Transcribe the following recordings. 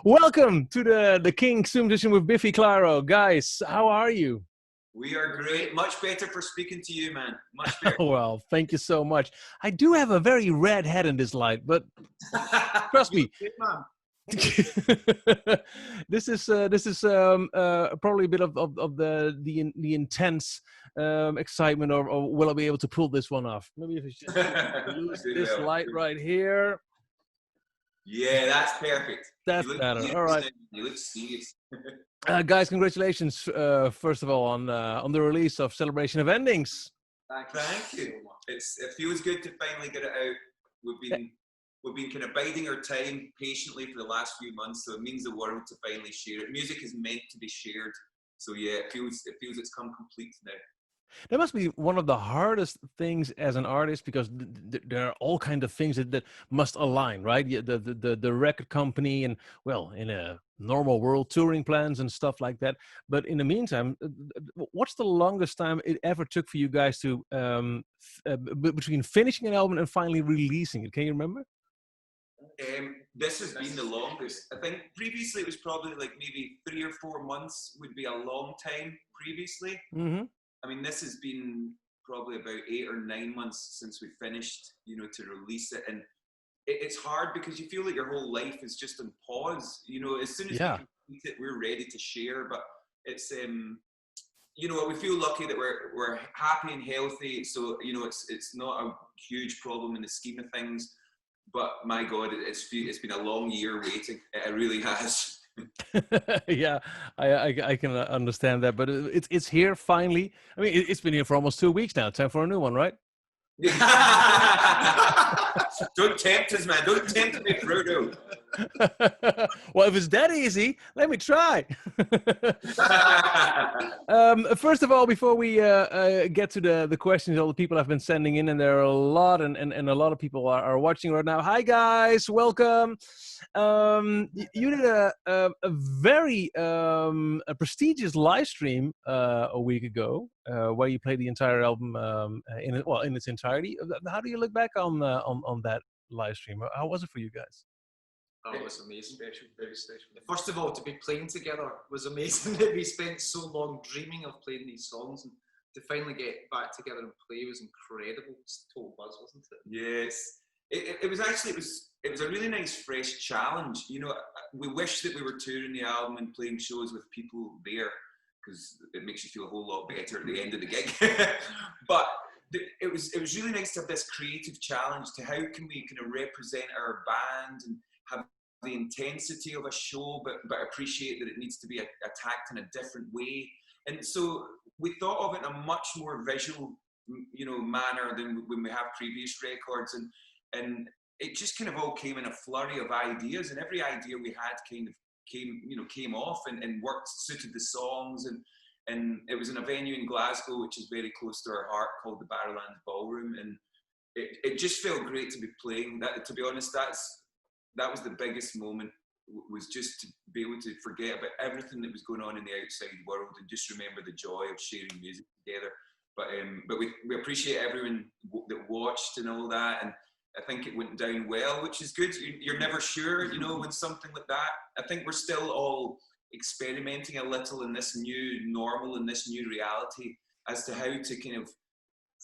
Welcome to the KINK Zoom session with Biffy Clyro. Guys, how are you? We are great. Much better for speaking to you, man. Much better. Well, thank you so much. I do have a very red head in this light, but trust me. Good, man. This is probably a bit of the intense excitement, or will I be able to pull this one off? Maybe if it's just lose this light right here. Yeah, that's perfect. That's better. All right. You look serious. Guys, congratulations, first of all, on the release of Celebration of Endings. Thank you. It feels good to finally get it out. We've been kind of biding our time patiently for the last few months, so it means the world to finally share it. Music is meant to be shared, so yeah, it feels it's come complete now. That must be one of the hardest things as an artist, because there are all kinds of things that must align, right? The record company and, well, in a normal world, touring plans and stuff like that. But in the meantime, what's the longest time it ever took for you guys to between finishing an album and finally releasing it? Can you remember? This has been the longest. I think previously it was probably like maybe 3 or 4 months would be a long time previously. Mm-hmm. I mean, this has been probably about 8 or 9 months since we finished, to release it. And it's hard because you feel like your whole life is just on pause. As soon as we complete it, we're ready to share. But it's, we feel lucky that we're happy and healthy. So, it's not a huge problem in the scheme of things. But my God, it's been a long year waiting. It really has. Yeah, I can understand that, but it's here finally. I mean, it's been here for almost 2 weeks now. Time for a new one, right? Don't tempt us, man. Don't tempt me, Frodo. Well, if it's that easy, let me try. First of all, before we get to the questions all the people have been sending in, and there are a lot, and a lot of people are watching right now. Hi, guys. Welcome. You did a very a prestigious live stream a week ago, where you played the entire album in its entirety. How do you look back on that live stream? How was it for you guys? Oh, it was amazing. Special, very special. First of all, to be playing together was amazing. We spent so long dreaming of playing these songs, and to finally get back together and play was incredible. It was a total buzz, wasn't it? Yes. It was a really nice, fresh challenge. We wish that we were touring the album and playing shows with people there, because it makes you feel a whole lot better at the end of the gig. But it was really nice to have this creative challenge to how can we kind of represent our band and have the intensity of a show, but appreciate that it needs to be attacked in a different way. And so we thought of it in a much more visual, manner than when we have previous records. And it just kind of all came in a flurry of ideas, and every idea we had kind of came off and worked, suited the songs. And it was in a venue in Glasgow, which is very close to our heart, called the Barrowland Ballroom. And it just felt great to be playing. That, to be honest, that was the biggest moment, was just to be able to forget about everything that was going on in the outside world and just remember the joy of sharing music together. But we appreciate everyone that watched and all that. And I think it went down well, which is good. You're never sure, when something like that. I think we're still all experimenting a little in this new normal, in this new reality, as to how to kind of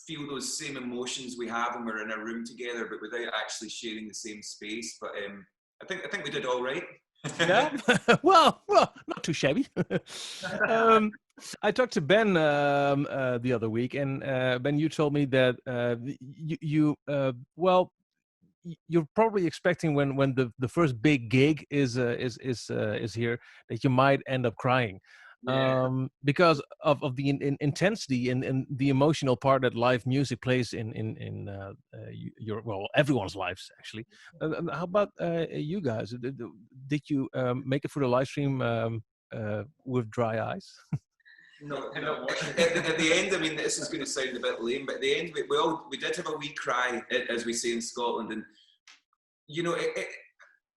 feel those same emotions we have when we're in a room together, but without actually sharing the same space. But I think we did all right. Yeah, well, not too shabby. I talked to Ben the other week, and Ben, you told me that you're probably expecting when the first big gig is here, that you might end up crying. Yeah. Because of the intensity and the emotional part that live music plays in everyone's lives, actually. How about you guys? Did you make it through the live stream with dry eyes? No. At the end, I mean, this is going to sound a bit lame, but at the end, we did have a wee cry, as we say in Scotland, and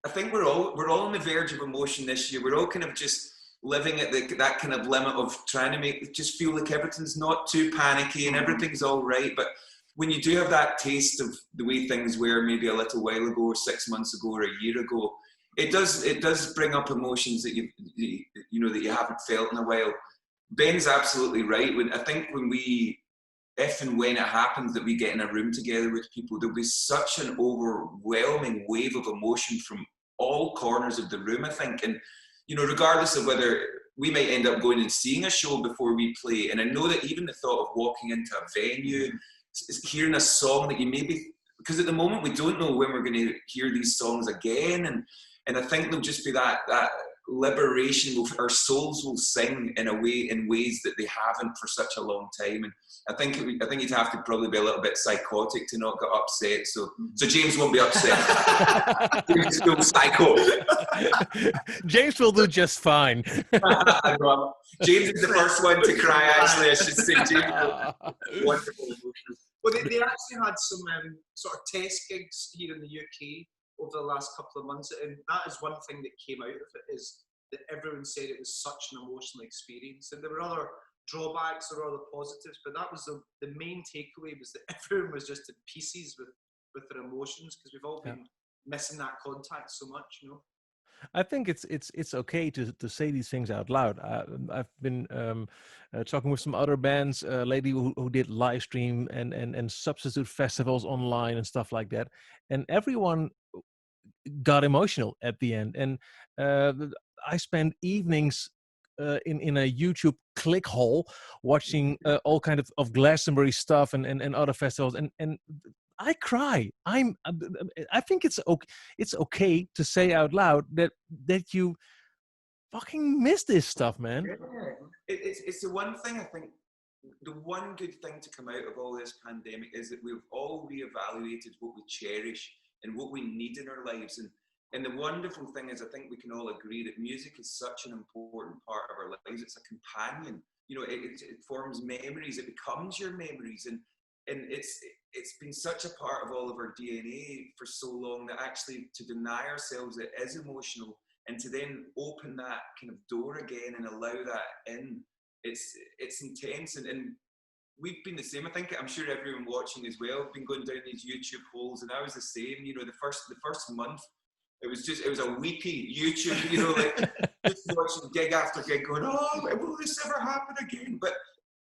I think we're all on the verge of emotion this year. We're all kind of just living at that kind of limit of trying to just feel like everything's not too panicky and everything's all right. But when you do have that taste of the way things were maybe a little while ago, or 6 months ago, or a year ago, It does bring up emotions that that you haven't felt in a while. Ben's absolutely right. I think if and when it happens that we get in a room together with people, there'll be such an overwhelming wave of emotion from all corners of the room, I think. And, regardless of whether we might end up going and seeing a show before we play. And I know that even the thought of walking into a venue, hearing a song that you maybe, because at the moment we don't know when we're going to hear these songs again. And I think there'll just be that liberation. Our souls will sing in ways that they haven't for such a long time. And I think you'd have to probably be a little bit psychotic to not get upset. So James won't be upset. James will psycho. James will do just fine. James is the first one to cry. Actually, I should say James. Wonderful. Well, they actually had some sort of test gigs here in the UK over the last couple of months, and that is one thing that came out of it, is that everyone said it was such an emotional experience. And there were other drawbacks, there were other positives, but that was the main takeaway, was that everyone was just in pieces with their emotions, because we've all been missing that contact so much, I think it's okay to say these things out loud. I've been talking with some other bands, a lady who did live stream and substitute festivals online and stuff like that, and everyone got emotional at the end. And I spent evenings in a YouTube click hole watching all kind of Glastonbury stuff and other festivals, and I cry. I think it's okay to say out loud that you fucking miss this stuff, man. It's the one thing I think. The one good thing to come out of all this pandemic is that we've all reevaluated what we cherish and what we need in our lives. And the wonderful thing is, I think we can all agree that music is such an important part of our lives. It's a companion. It forms memories. It becomes your memories. And it's been such a part of all of our DNA for so long that actually to deny ourselves it is emotional, and to then open that kind of door again and allow that in, it's intense. And we've been the same. I'm sure everyone watching as well have been going down these YouTube holes, and I was the same. The first month, it was a weepy YouTube, just watching gig after gig, going, oh, will this ever happen again?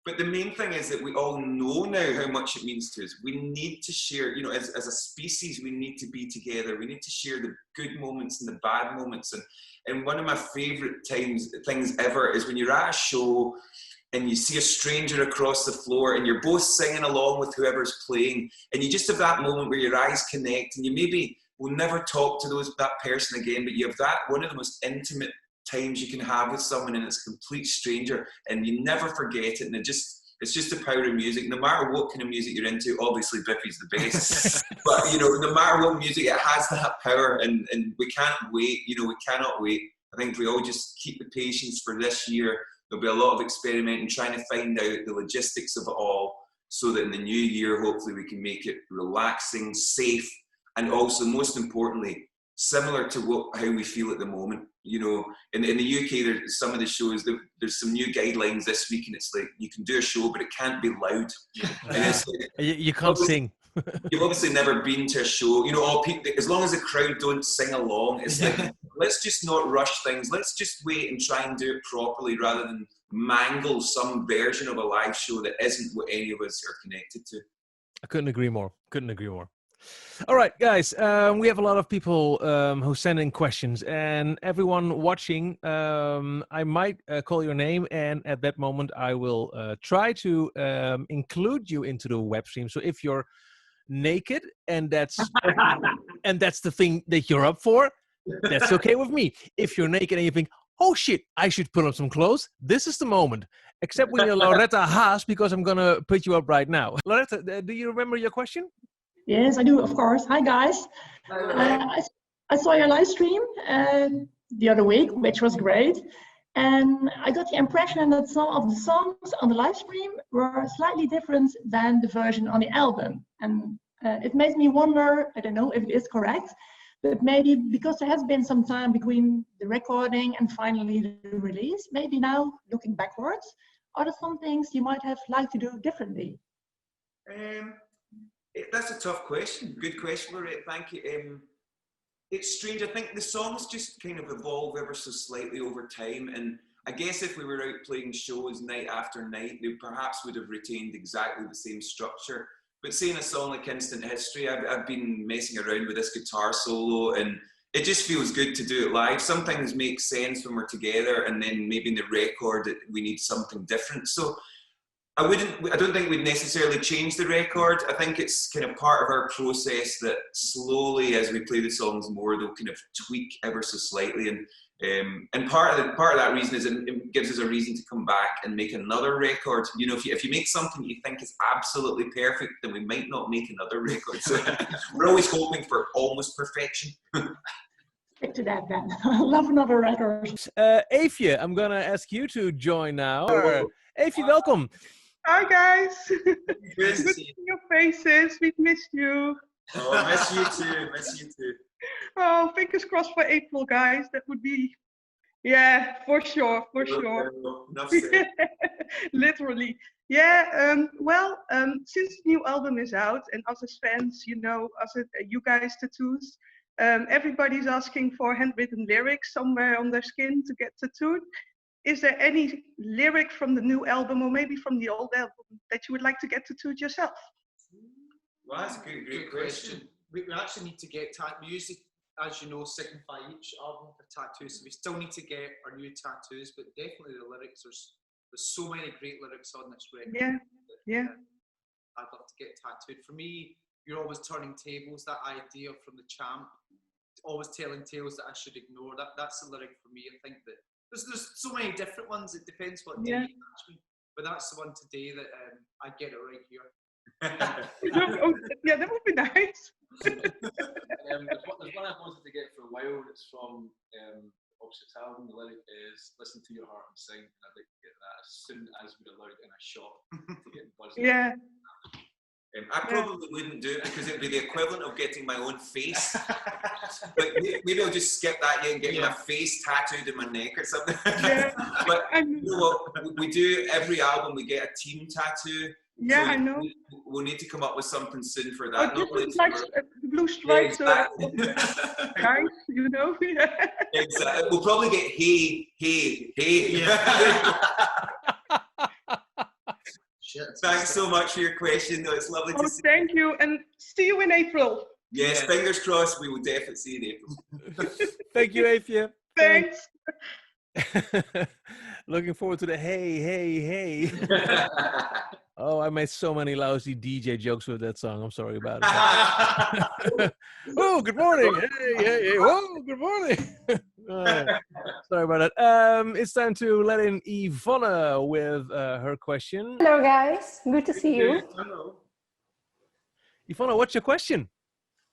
But the main thing is that we all know now how much it means to us. We need to share, as a species, we need to be together. We need to share the good moments and the bad moments. And one of my favorite things ever is when you're at a show and you see a stranger across the floor and you're both singing along with whoever's playing, and you just have that moment where your eyes connect, and you maybe will never talk to that person again, but you have that one of the most intimate times you can have with someone, and it's a complete stranger, and you never forget it. And it's just the power of music. No matter what kind of music you're into, obviously Biffy's the best, but no matter what music, it has that power, and we can't wait. We cannot wait. I think if we all just keep the patience for this year, there'll be a lot of experimenting, trying to find out the logistics of it all, so that in the new year, hopefully we can make it relaxing, safe, and also, most importantly, similar to how we feel at the moment. In the UK, there's some of the shows, there's some new guidelines this week, and it's like, you can do a show, but it can't be loud. And you can't sing. You've obviously never been to a show. As long as the crowd don't sing along, it's like, let's just not rush things. Let's just wait and try and do it properly, rather than mangle some version of a live show that isn't what any of us are connected to. I couldn't agree more. All right, guys, we have a lot of people who send in questions, and everyone watching, I might call your name, and at that moment I will try to include you into the web stream. So if you're naked and that's the thing that you're up for, that's okay with me. If you're naked and you think, oh shit, I should put on some clothes, this is the moment. Except when you're Loretta Haas, because I'm gonna put you up right now. Loretta, do you remember your question? Yes, I do, of course. Hi, guys. I saw your live stream the other week, which was great. And I got the impression that some of the songs on the live stream were slightly different than the version on the album. And it made me wonder, I don't know if it is correct, but maybe because there has been some time between the recording and finally the release, maybe now, looking backwards, are there some things you might have liked to do differently? That's a tough question. Good question, Loretta. Thank you. It's strange. I think the songs just kind of evolve ever so slightly over time. And I guess if we were out playing shows night after night, they perhaps would have retained exactly the same structure. But saying a song like Instant History, I've been messing around with this guitar solo, and it just feels good to do it live. Some things make sense when we're together, and then maybe in the record we need something different. So I don't think we'd necessarily change the record. I think it's kind of part of our process that slowly, as we play the songs more, they'll kind of tweak ever so slightly. And part of that reason is it gives us a reason to come back and make another record. You know, if you make something you think is absolutely perfect, then we might not make another record. So we're always hoping for almost perfection. Stick to that then. Love another record. Eefje, I'm gonna ask you to join now. Eefje, welkom. Hi guys. Good to see your faces. We've missed you. Oh, miss you too. Miss you too. Oh, fingers crossed for April, guys. That would be, yeah, for sure, for sure. Literally. Yeah. Since the new album is out, and us as fans, you know, you guys tattoos, everybody's asking for handwritten lyrics somewhere on their skin to get tattooed. Is there any lyric from the new album, or maybe from the old album, that you would like to get tattooed yourself? Well, that's a great question. We actually need to get we usually, as you know, signify each album with tattoos. So we still need to get our new tattoos, but definitely the lyrics. There's so many great lyrics on this record. Yeah. I'd love to get tattooed. For me, you're always turning tables. That idea from the Champ, always telling tales that I should ignore. That's the lyric for me. I think that there's so many different ones. It depends what day you catch me. But that's the one today that I get it right here. Yeah, that would be nice. There's one I've wanted to get for a while. It's from Opposites album. The lyric is "Listen to your heart and sing," and I'd like to get that as soon as we're allowed in a shop to get buzzed. Yeah. I probably wouldn't do it because it'd be the equivalent of getting my own face. But maybe I'll just skip that and get my face tattooed in my neck or something. Yeah. But you know what? We do every album. We get a team tattoo. Yeah, so I know. We'll need to come up with something soon for that. Blue stripes, yeah, exactly. Guys, you know. Exactly. We'll probably get hey. Yeah. Thanks so much for your question, though. It's lovely to see you. Thank you, and see you in April. Yes, fingers crossed. We will definitely see you in April. Thank you, Eefje. Thanks. Looking forward to the hey. Oh, I made so many lousy DJ jokes with that song. I'm sorry about it. Oh, good morning. Hey. Whoa, good morning. Sorry about that. It's time to let in Yvonne with her question. Hello, guys. Good to see you. Hello. Yvonne, what's your question?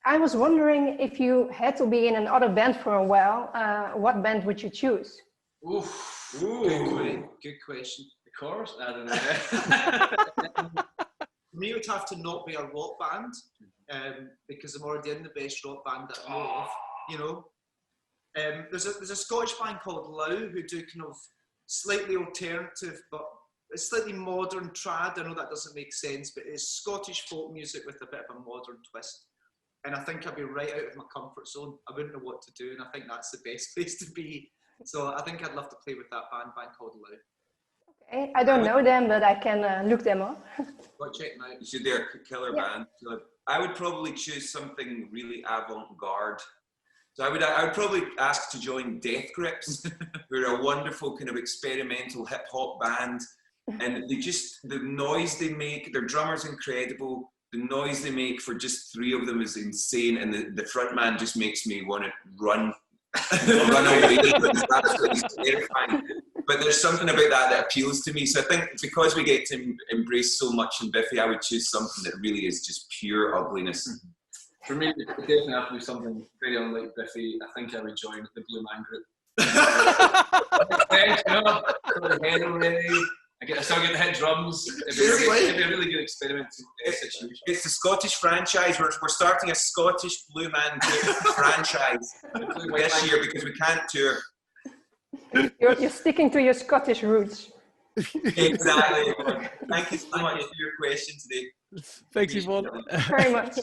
I was wondering if you had to be in another band for a while, what band would you choose? Oof. Good question. Of course, I don't know. For me, it would have to not be a rock band, because I'm already in the best rock band that I know of. You know, there's a Scottish band called Lijf who do kind of slightly alternative, but it's slightly modern trad. I know that doesn't make sense, but it's Scottish folk music with a bit of a modern twist. And I think I'd be right out of my comfort zone. I wouldn't know what to do, and I think that's the best place to be. So I think I'd love to play with that band called Lijf. Okay, I don't know them, but I can look them up. Go check them out. They're a killer band. So I would probably choose something really avant-garde. So I would probably ask to join Death Grips, who are a wonderful kind of experimental hip hop band. And the noise they make, their drummer's incredible. The noise they make for just three of them is insane. And the front man just makes me want to run away. It's absolutely terrifying. But there's something about that appeals to me. So I think because we get to embrace so much in Biffy, I would choose something that really is just pure ugliness. For me, it definitely have to be something very unlike Biffy. I think I would join the Blue Man Group. I still get the hit drums. It'd be a really good experiment situation. It's a Scottish franchise. We're starting a Scottish Blue Man Group franchise this year because we can't tour. You're sticking to your Scottish roots. Exactly. Thank you so much for your question today. Thanks, Yvonne. Very much.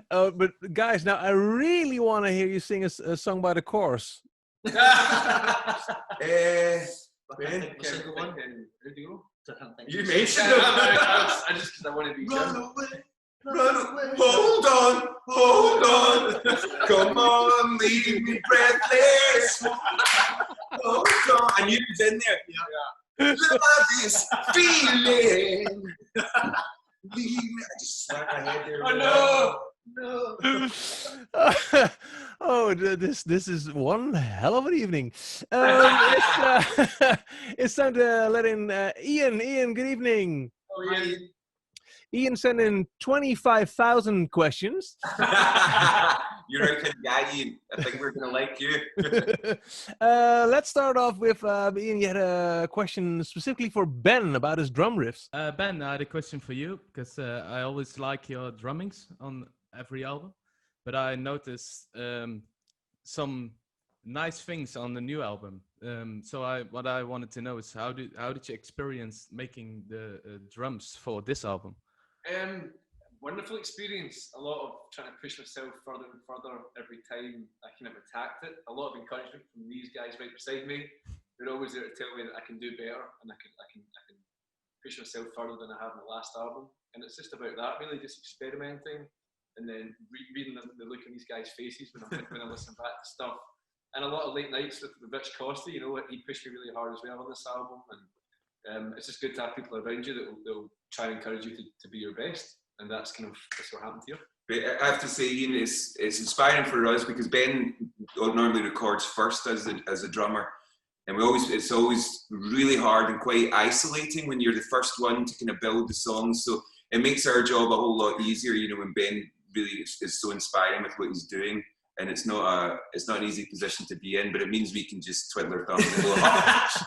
But guys, now I really want to hear you sing a song by the Chorus. Ben? You mentioned it. I just because I want to be Run away. Hold on. Come on, leave me breathless. Hold on. I knew it was in there. Yeah. Love this feeling. Leave me. I just slapped my head there. Oh no. Oh, this is one hell of an evening. It's time to let in Ian. Ian, good evening. Oh, yeah. Ian sent in 25,000 questions. You're right, kind of guy, Ian. I think we're going to like you. Let's start off with Ian. You had a question specifically for Ben about his drum riffs. Ben, I had a question for you because I always like your drummings on every album, but I noticed some nice things on the new album. So what I wanted to know is how did you experience making the drums for this album? Wonderful experience. A lot of trying to push myself further and further every time I kind of attacked it. A lot of encouragement from these guys right beside me. They're always there to tell me that I can do better and I can push myself further than I have in the last album. And it's just about that, really, just experimenting and then reading the look in these guys' faces when I listen back to stuff. And a lot of late nights with Rich Costa, you know, he pushed me really hard as well on this album. And it's just good to have people around you that will try and encourage you to be your best. And that's what happened here. But I have to say, Ian, it's inspiring for us because Ben normally records first as a drummer. And it's always really hard and quite isolating when you're the first one to kind of build the songs. So it makes our job a whole lot easier, you know, when Ben really is so inspiring with what he's doing. And it's not an easy position to be in, but it means we can just twiddle our thumbs and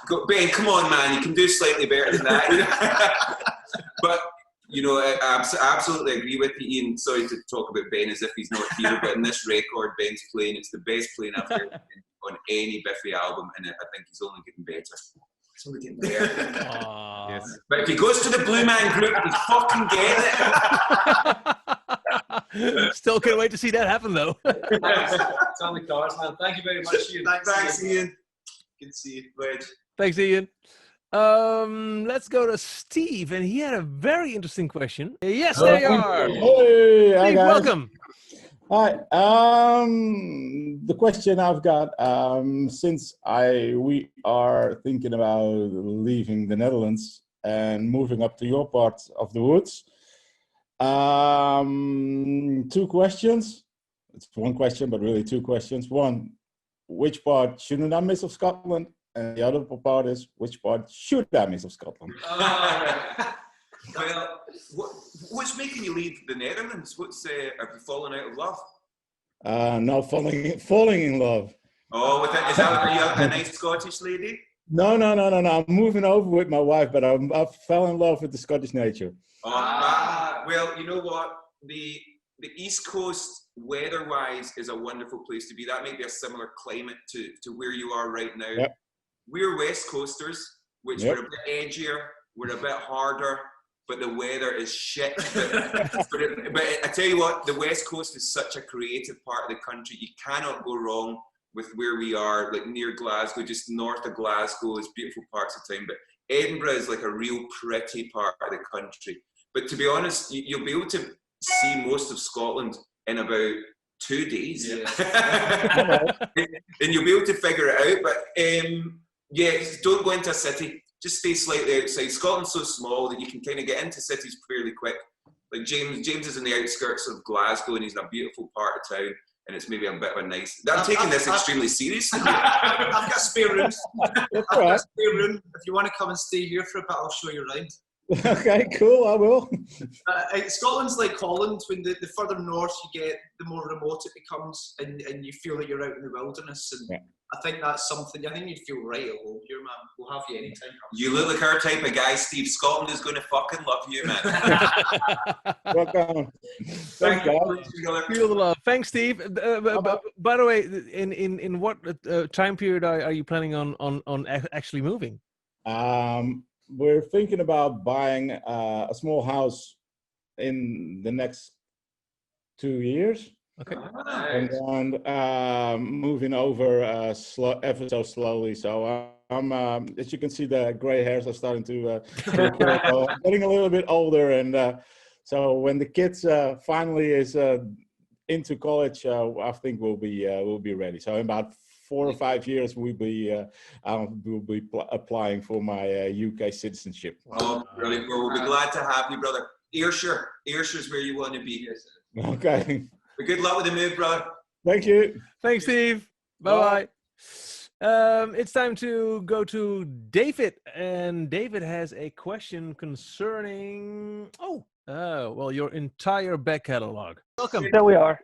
go, Ben, come on, man, you can do slightly better than that. But, you know, I absolutely agree with you, Ian. Sorry to talk about Ben as if he's not here, but in this record, Ben's playing. It's the best playing I've heard on any Biffy album, and I think he's only getting better. It's only getting better. Yes. But if he goes to the Blue Man Group, he fucking get it. Still can't wait to see that happen, though. It's on the cards, man. Thank you very much, Ian. Thanks, Ian. Good to see you. Bye. Thanks, Ian. Let's go to Steve, and he had a very interesting question. Yes, there you are. Hey, hi Steve, guys. welcome. Hi. The question I've got, since we are thinking about leaving the Netherlands and moving up to your part of the woods, 2 questions. It's 1 question, but really 2 questions. 1, which part shouldn't I miss of Scotland? And the other part is, which part should I miss of Scotland? Well, what's making you leave the Netherlands? Have you fallen out of love? No, falling in love. Oh, are you a nice Scottish lady? No. I'm moving over with my wife, but I fell in love with the Scottish nature. Well, you know what? The East Coast, weather-wise, is a wonderful place to be. That may be a similar climate to where you are right now. Yep. We're West Coasters, which we're a bit edgier, we're a bit harder, but the weather is shit. But I tell you what, the West Coast is such a creative part of the country. You cannot go wrong with where we are, like near Glasgow, just north of Glasgow is beautiful parts of town. But Edinburgh is like a real pretty part of the country. But to be honest, you'll be able to see most of Scotland in about 2 days. Yeah. And you'll be able to figure it out. But don't go into a city. Just stay slightly outside. Scotland's so small that you can kind of get into cities fairly quick. Like James is in the outskirts of Glasgow and he's in a beautiful part of town. And it's maybe a bit of a nice... I'm taking this extremely seriously. I've got spare rooms. That's I've got a right. spare room. If you want to come and stay here for a bit, I'll show you around. Okay, cool, I will. Scotland's like Holland. When the further north you get, the more remote it becomes, and you feel like you're out in the wilderness. And I think that's something. I think you'd feel right at home here, man. We'll have you anytime. You look like our type of guy, Steve. Scotland is going to fucking love you, man. Welcome. Thanks, guys. Feel the love. Thanks, Steve. By the way, in what time period are you planning on actually moving? We're thinking about buying a small house in the next 2 years. Okay. Nice. And moving over ever so slowly. So I'm, as you can see, the gray hairs are starting to appear. So I'm getting a little bit older, and so when the kids finally is into college, I think we'll be ready. So in about 4 or 5 years, we'll be applying for my UK citizenship. Oh, brilliant. Well, we'll be glad to have you, brother. Ayrshire is where you want to be. Okay. But good luck with the move, brother. Thank you. Thanks, Steve. Bye-bye. It's time to go to David, and David has a question concerning well, your entire back catalog. Welcome. There we are.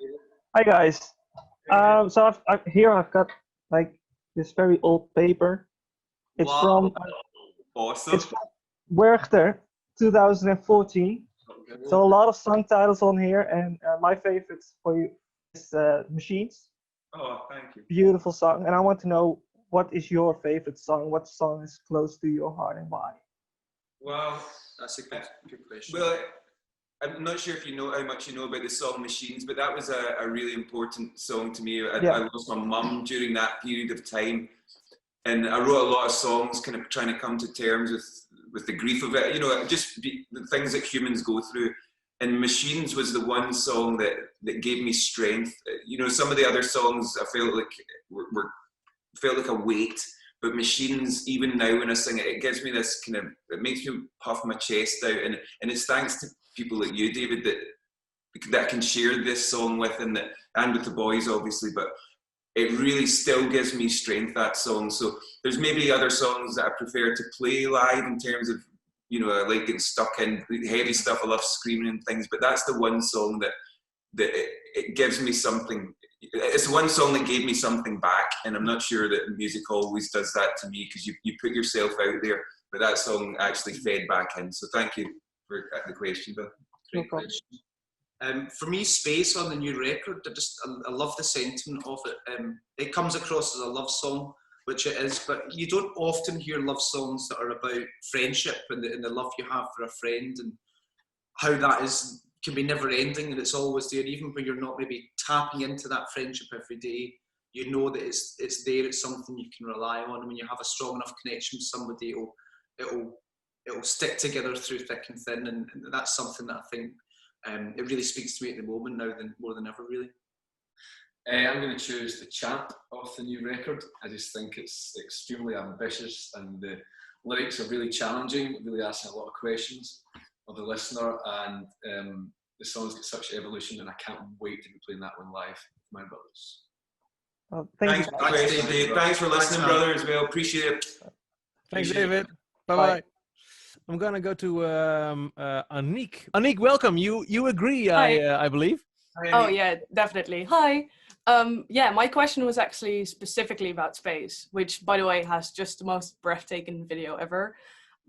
Hi guys. So I've got like this very old paper. It's from Awesome. It's from Werchter, 2014. So a lot of song titles on here, and my favorites for you is Machines. Oh, thank you. Beautiful song, and I want to know, what is your favorite song? What song is close to your heart and why? Well, That's a good question. well, I'm not sure if you know how much you know about the song Machines, but that was a really important song to me. I lost my mum during that period of time, and I wrote a lot of songs kind of trying to come to terms with the grief of it, just the things that humans go through. And Machines was the one song that gave me strength. Some of the other songs I felt like felt like a weight, but Machines, even now when I sing it, it gives me this kind of, it makes me puff my chest out, and it's thanks to people like you, David, that I can share this song with, and with the boys, obviously, but it really still gives me strength, that song. So there's maybe other songs that I prefer to play live in terms of, I like getting stuck in heavy stuff. I love screaming and things, but that's the one song that it gives me something. It's the one song that gave me something back, and I'm not sure that music always does that to me, because you put yourself out there, but that song actually fed back in. So thank you for the question, Bill. Great question. For me, Space on the new record, I love the sentiment of it. It comes across as a love song, which it is, but you don't often hear love songs that are about friendship and the love you have for a friend, and how that can be never ending, and it's always there, even when you're not maybe tapping into that friendship every day. You know that it's there, it's something you can rely on, and when you have a strong enough connection with somebody, it'll stick together through thick and thin, and that's something that I think it really speaks to me at the moment now, more than ever, really. I'm going to choose The Champ off the new record. I just think it's extremely ambitious, and the lyrics are really challenging, really asking a lot of questions of the listener, and the song's got such evolution, and I can't wait to be playing that one live with my brothers. Well, Thanks for listening, brother, as well. Appreciate it. Thanks, David. Bye-bye. I'm going to go to Aniek. Aniek, welcome. You agree, I believe? Oh, yeah, definitely. Hi. Yeah, my question was actually specifically about Space, which, by the way, has just the most breathtaking video ever.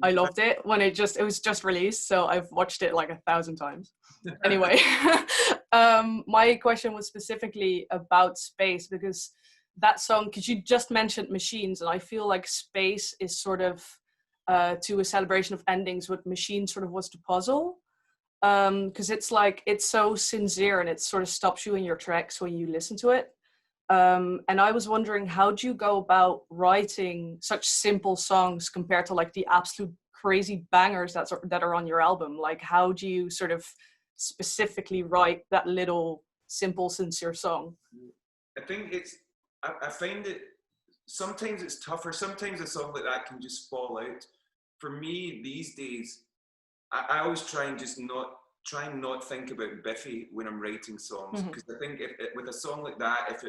I loved it when it was just released, so I've watched it like 1,000 times. Anyway, my question was specifically about Space, because that song, because you just mentioned Machines, and I feel like Space is sort of to a celebration of endings what Machines sort of was to Puzzle. Because it's so sincere, and it sort of stops you in your tracks when you listen to it. And I was wondering, how do you go about writing such simple songs compared to like the absolute crazy bangers that are on your album? Like, how do you sort of specifically write that little simple, sincere song? I think I find it, sometimes it's tougher. Sometimes a song like that can just fall out. For me, these days, I always try and just not think about Biffy when I'm writing songs, because I think with a song like that,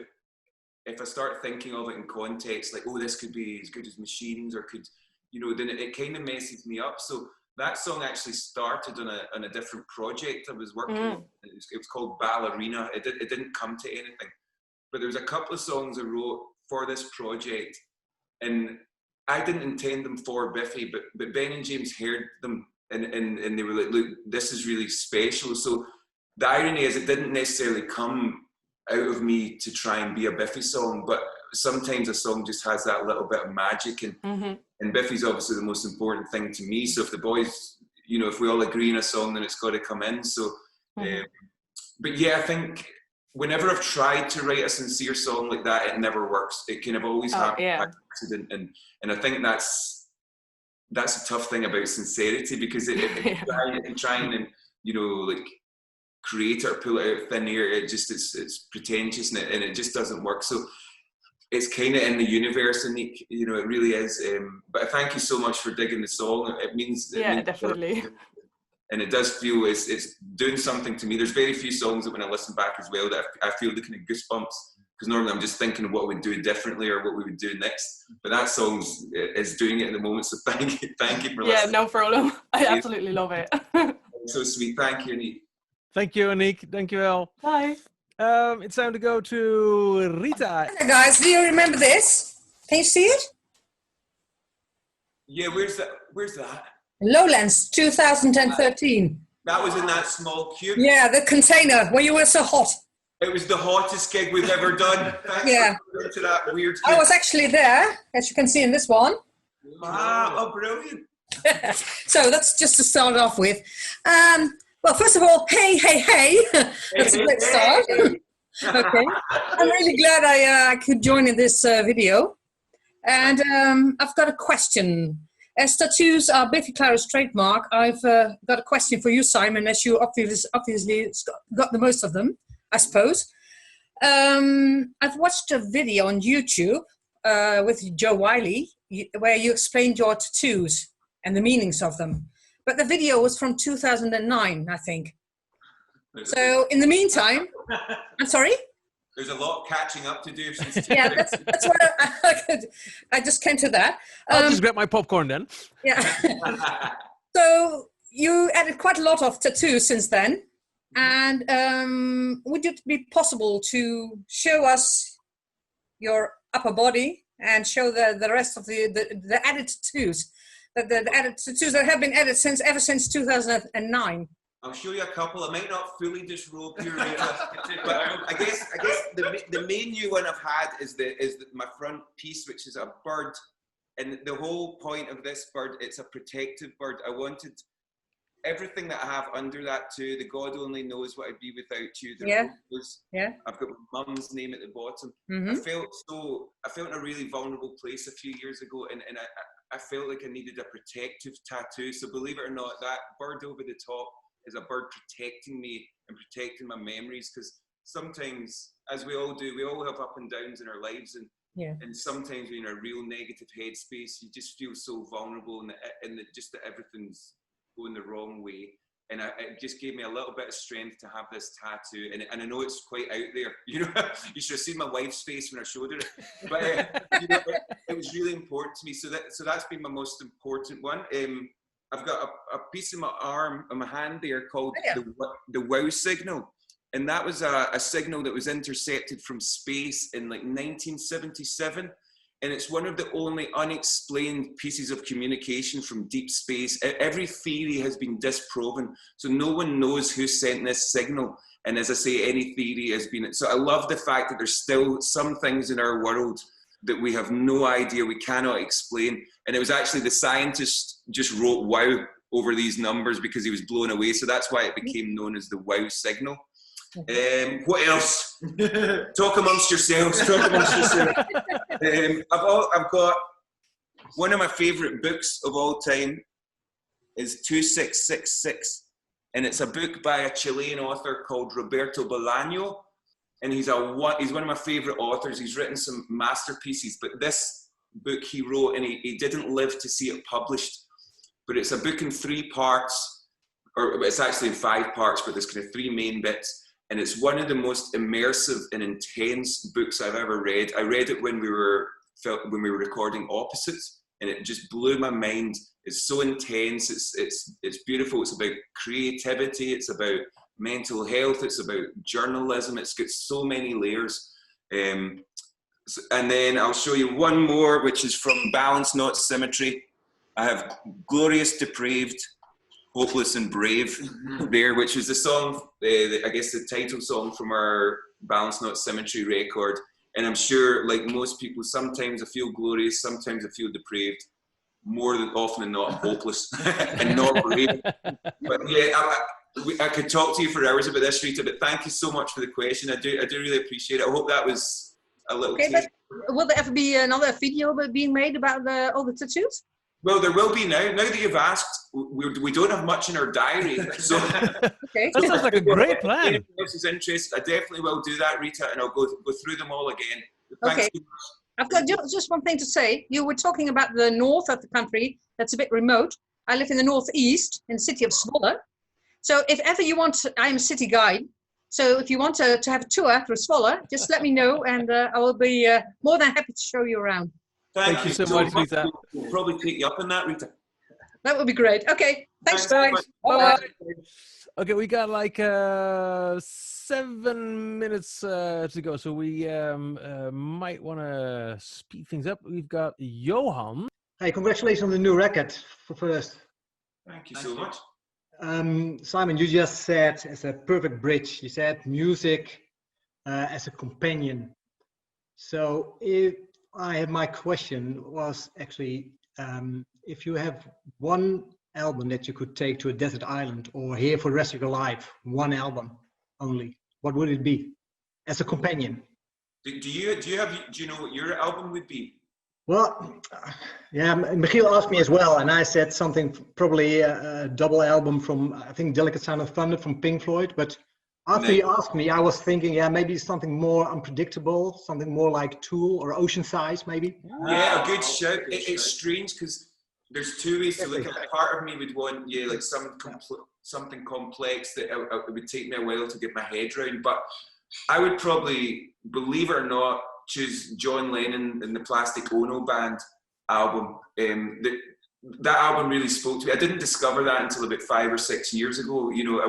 if I start thinking of it in context, like, oh, this could be as good as Machines, or could, then it kind of messes me up. So that song actually started on a different project I was working on. It was called Ballerina. It didn't come to anything, but there was a couple of songs I wrote for this project, and I didn't intend them for Biffy, but Ben and James heard them. And they were like, look, this is really special. So the irony is, it didn't necessarily come out of me to try and be a Biffy song, but sometimes a song just has that little bit of magic. And Biffy's obviously the most important thing to me. So if the boys, you know, if we all agree on a song, then it's got to come in. So, but yeah, I think whenever I've tried to write a sincere song like that, it never works. It kind of always happens by accident, and I think that's a tough thing about sincerity, because if you try and you know, like, create it or pull it out of thin air, it's pretentious, and it just doesn't work. So it's kind of in the universe, and you know, it really is. But I thank you so much for digging the song. It means definitely. And it does feel it's doing something to me. There's very few songs that when I listen back as well that I feel the kind of goosebumps, because normally I'm just thinking of what we'd do differently or what we would do next. But that song is doing it at the moment. So thank you for listening. Yeah, no problem. I absolutely love it. So sweet. Thank you, Aniek. Thank you, Aniek. Thank you, El. Bye. It's time to go to Rita. Hello, guys. Do you remember this? Can you see it? Yeah, where's that? Lowlands 2013. That was in that small cube? Yeah, the container where you were so hot. It was the hottest gig we've ever done. Thanks for going to that weird I was actually there, as you can see in this one. Wow, oh, brilliant. So that's just to start off with. Well, first of all, hey. That's a great start. Okay. I'm really glad I could join in this video. And I've got a question. As tattoos are Biffy Clyro's trademark, I've got a question for you, Simon, as you obviously got the most of them, I suppose. I've watched a video on YouTube with Joe Wiley where you explained your tattoos and the meanings of them. But the video was from 2009, I think. So in the meantime, I'm sorry? There's a lot catching up to do. Since yeah, that's what I just came to that. I'll just grab my popcorn then. Yeah. So you added quite a lot of tattoos since then. And would it be possible to show us your upper body and show the rest of the added tattoos? The added tattoos that have been added ever since 2009. I'll show you a couple. I might not fully disrobe here, but I guess the main new one I've had is my front piece, which is a bird, and the whole point of this bird, it's a protective bird. I wanted everything that I have under that too. The God only knows what I'd be without you. I've got my mum's name at the bottom. I felt in a really vulnerable place a few years ago, and I felt like I needed a protective tattoo. So believe it or not, that bird over the top is a bird protecting me and protecting my memories, because sometimes, as we all do, we all have up and downs in our lives, and sometimes when you're in a real negative headspace, you just feel so vulnerable, and just that everything's going the wrong way. And it just gave me a little bit of strength to have this tattoo, and I know it's quite out there. You know, you should have seen my wife's face when I showed her it. But you know, it was really important to me. So that's been my most important one. I've got a piece of my arm, on my hand there, called the wow signal. And that was a signal that was intercepted from space in like 1977. And it's one of the only unexplained pieces of communication from deep space. Every theory has been disproven. So no one knows who sent this signal. And as I say, any theory has been. So I love the fact that there's still some things in our world that we have no idea, we cannot explain. And it was actually the scientist just wrote wow over these numbers because he was blown away. So that's why it became known as the wow signal. What else? Talk amongst yourselves. I've got one of my favorite books of all time is 2666. And it's a book by a Chilean author called Roberto Bolaño. And he's one of my favorite authors. He's written some masterpieces, but this book he wrote, and he didn't live to see it published. But it's a book in 3 parts, or it's actually in 5 parts, but there's kind of 3 main bits. And it's one of the most immersive and intense books I've ever read. I read it when we were recording Opposites, and it just blew my mind. It's so intense. It's beautiful. It's about creativity. It's about mental health. It's about journalism. It's got so many layers. And then I'll show you one more, which is from Balance Not Symmetry. I have Glorious Depraved, Hopeless and Brave there, which was the song, I guess the title song from our Balance Not Symmetry record. And I'm sure, like most people, sometimes I feel glorious, sometimes I feel depraved. more than often than not, I'm hopeless and not brave. But yeah, I could talk to you for hours about this, Rita, but thank you so much for the question. I do really appreciate it. I hope that was a little but will there ever be another video being made about all the tattoos? Well, there will be now. Now that you've asked, we don't have much in our diary. So okay. That sounds like a great plan. If anyone else is interested, I definitely will do that, Rita, and I'll go through them all again. Thanks Okay. so much. I've got just one thing to say. You were talking about the north of the country that's a bit remote. I live in the northeast, in the city of Zwolle. So if ever you want, I'm a city guide. So if you want to have a tour through Zwolle, just let me know, and I will be more than happy to show you around. Thank you so much, Rita. We'll probably take you up on that, Rita. That would be great. Okay, thanks. Thanks. Bye. Okay, we got like 7 minutes to go, so we might want to speed things up. We've got Johan. Hey, congratulations on the new record for first. Thank you so much. Simon, you just said as a perfect bridge, you said music as a companion. So if I have my question was actually if you have one album that you could take to a desert island or hear for the rest of your life, one album only, what would it be as a companion? Do you know what your album would be? Well, yeah, Michiel asked me as well, and I said something, probably a double album from, I think, Delicate Sound of Thunder from Pink Floyd. But after he asked me, I was thinking, yeah, maybe something more unpredictable, something more like Tool or Ocean Size, maybe. Yeah, a good shout. It's strange because there's two ways to look at it. Part of me would want, yeah, like something complex that it would take me a while to get my head around. But I would probably, believe it or not, choose John Lennon and the Plastic Ono Band album. That album really spoke to me. I didn't discover that until about 5 or 6 years ago. You know,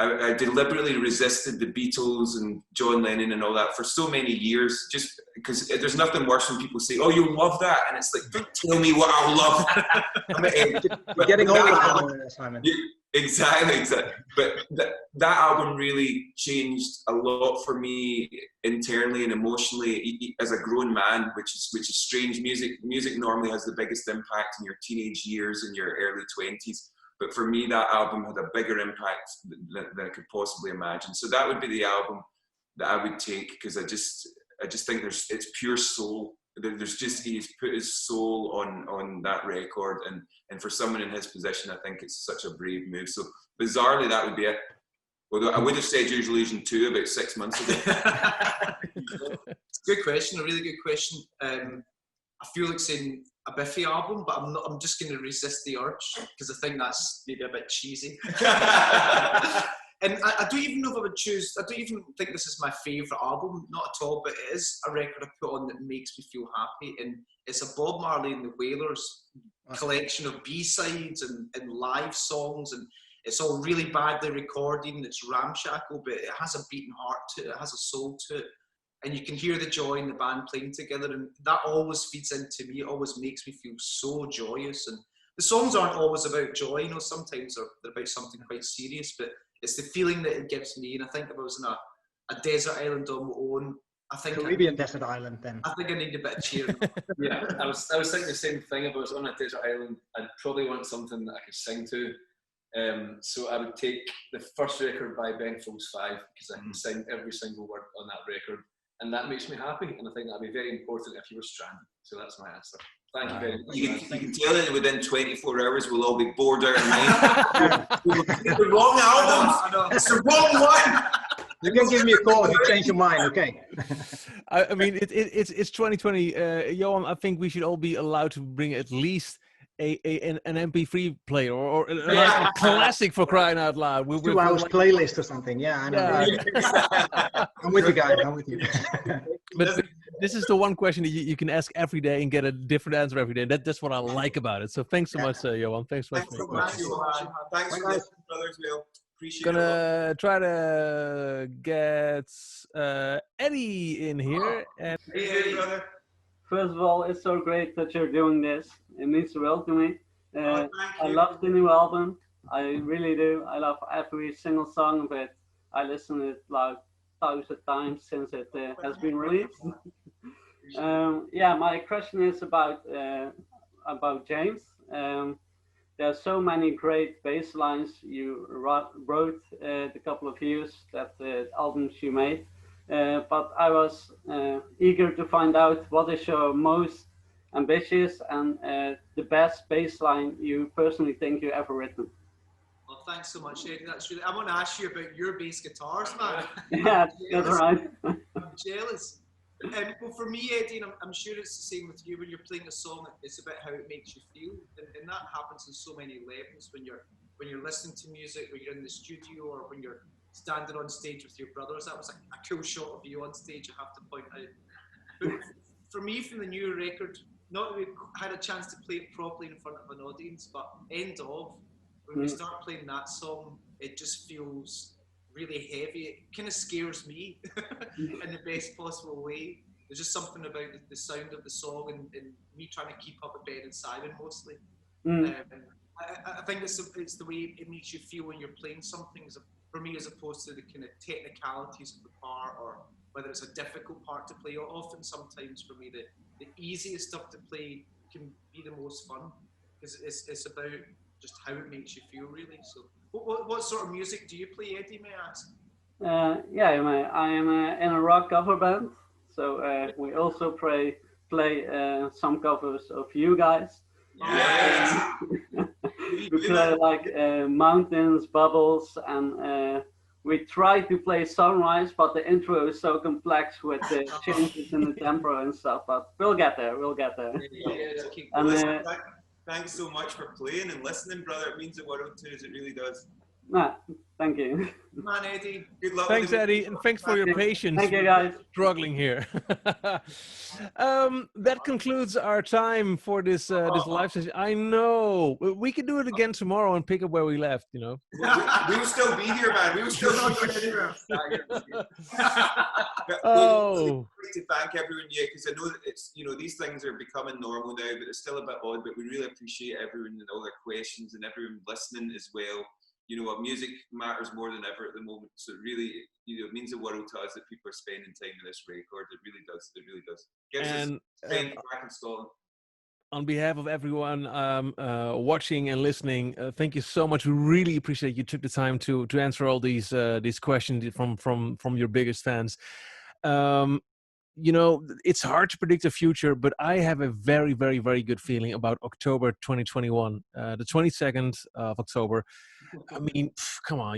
I deliberately resisted the Beatles and John Lennon and all that for so many years, just because there's nothing worse when people say, "Oh, you'll love that," and it's like, don't tell me what I'll love. Getting older, Simon. Exactly. But that album really changed a lot for me internally and emotionally as a grown man, which is strange. Music normally has the biggest impact in your teenage years and your early 20s. But for me, that album had a bigger impact than I could possibly imagine. So that would be the album that I would take, because I just think it's pure soul. He's put his soul on that record, and for someone in his position, I think it's such a brave move. So bizarrely, that would be it. Although I would have said Use Illusion 2 about 6 months ago. It's a good question, a really good question. I feel like saying a Biffy album, but I'm just going to resist the urge because I think that's maybe a bit cheesy. And I don't even know if I would choose, I don't even think this is my favourite album, not at all, but it is a record I put on that makes me feel happy, and it's a Bob Marley and the Wailers collection of B-sides and live songs, and it's all really badly recorded and it's ramshackle, but it has a beating heart to it, it has a soul to it, and you can hear the joy in the band playing together, and that always feeds into me. It always makes me feel so joyous, and the songs aren't always about joy, you know, sometimes they're about something quite serious, but it's the feeling that it gives me. And I think if I was in a desert island on my own, I think Caribbean desert island then. I think I need a bit of cheer. Yeah, I was thinking the same thing. If I was on a desert island, I'd probably want something that I could sing to. So I would take the first record by Ben Folds 5, because I can sing every single word on that record, and that makes me happy, and I think that'd be very important if you were stranded. So that's my answer. Thank you very much. You can tell that within 24 hours we'll all be bored out of mind. The wrong album. It's the wrong one. You can give me a call if you change your mind, okay? I mean, it's 2020. Johan, I think we should all be allowed to bring at least an MP3 player or a classic, for crying out loud. 2 hours playlist or something. Yeah, I know. Yeah. I'm with you guys. I'm with you. But this is the one question that you can ask every day and get a different answer every day. That's what I like about it. So thanks so much, Johan. Thanks so much. Thanks for listening, brothers. We'll appreciate it. Gonna try to get Eddie in here. And hey, brother. First of all, it's so great that you're doing this. It means the world to me. I love the new album. I really do. I love every single song of it. I listen to it like 1,000 times since it has been released. Yeah, my question is about about James. There are so many great bass lines you wrote the couple of years that albums you made. But I was eager to find out what is your most ambitious and the best bass line you personally think you ever written. Well, thanks so much, Eddie. That's really. I want to ask you about your bass guitars, man. Yeah, that's right. I'm jealous. Well, for me, Eddie, and I'm sure it's the same with you. When you're playing a song, it's about how it makes you feel, and that happens on so many levels. When you're listening to music, when you're in the studio, or when you're standing on stage with your brothers. That was a cool shot of you on stage, I have to point out. But for me, from the new record, not that we had a chance to play it properly in front of an audience, but end of, when we start playing that song, it just feels really heavy. It kind of scares me in the best possible way. There's just something about the sound of the song and me trying to keep up with Ben and Simon mostly. I think it's the way it makes you feel when you're playing something, for me, as opposed to the kind of technicalities of the part, or whether it's a difficult part to play. Often, sometimes for me, the easiest stuff to play can be the most fun, because it's about just how it makes you feel, really. So, what sort of music do you play, Eddie, may I ask? Yeah, I am in a rock cover band, so we also play some covers of you guys. Yeah. We play like Mountains, Bubbles, and we try to play Sunrise, but the intro is so complex with the changes in the tempo and stuff. But we'll get there. And, thanks so much for playing and listening, brother. It means the world to us. It really does. Thank you. Man, Eddie. Good luck. Thanks, Eddie, and thanks for your patience. Thank you, guys. Struggling here. That concludes our time for this live session. I know we could do it again tomorrow and pick up where we left. You know. We will still be here, man. We will still not go anywhere. Oh. To thank everyone, because I know that it's these things are becoming normal now, but it's still a bit odd. But we really appreciate everyone and all their questions and everyone listening as well. You know what, music matters more than ever at the moment. So it really, it means the world to us that people are spending time with this record. It really does. It really does. Gives us strength back in Scotland. On behalf of everyone watching and listening, thank you so much. We really appreciate you took the time to answer all these questions from your biggest fans. It's hard to predict the future, but I have a very, very, very good feeling about October 2021, the 22nd of October. I mean, come on,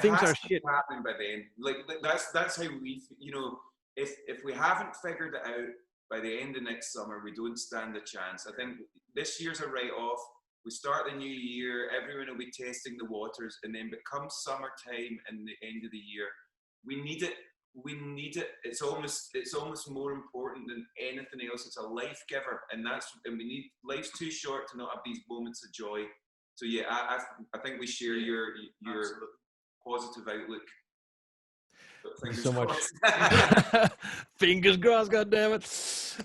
things are shit happening by then. Like that's how we, if we haven't figured it out by the end of next summer, we don't stand a chance. I think this year's a write-off. We start the new year, everyone will be testing the waters, and then become summertime and the end of the year, we need it. It's almost more important than anything else. It's a life giver, and we need. Life's too short to not have these moments of joy. So yeah, I think we share your positive outlook. Thank you so much. Fingers crossed, goddammit.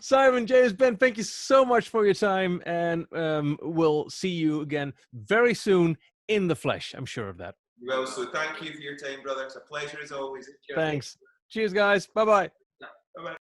Simon, James, Ben, thank you so much for your time, and we'll see you again very soon in the flesh. I'm sure of that. Well, so thank you for your time, brother. It's a pleasure as always. Thanks. Cheers, guys. Bye-bye.